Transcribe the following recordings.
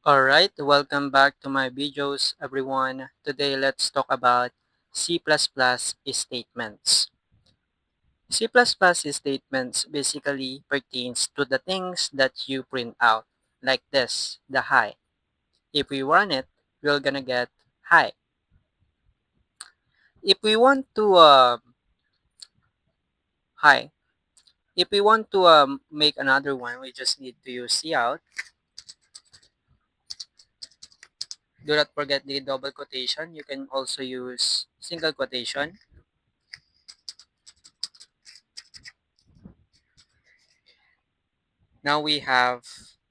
Alright, welcome back to my videos everyone. Today let's talk about C++ statements. C++ statements basically pertains to the things that you print out, like this, the hi. If we run it, we're gonna get hi. If we want to, hi. If we want to make another one, we just need to use cout. Do not forget the double quotation. You can also use single quotation. Now we have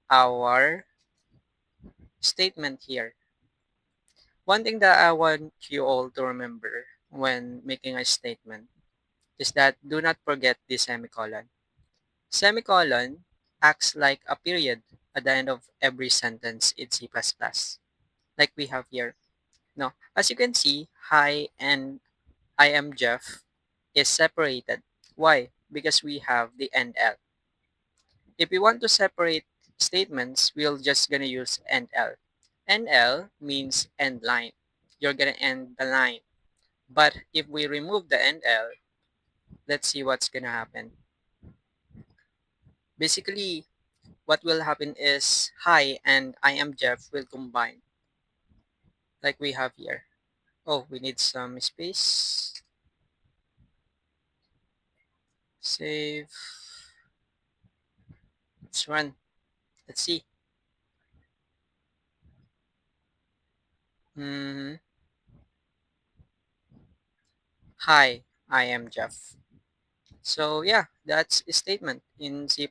our statement here. One thing that I want you all to remember when making a statement is that do not forget the semicolon. Semicolon acts like a period at the end of every sentence in C++, like we have here. Now, as you can see, hi and I am Jeff is separated. Why? Because we have the end L. If we want to separate statements, we're just gonna use end L. End L means end line. You're gonna end the line. But if we remove the end L, let's see what's gonna happen. Basically, what will happen is hi and I am Jeff will combine like we have here. Oh, we need some space. Save. Let's run. Let's see. Hmm. Hi, I am Jeff. So yeah, that's a statement in C++.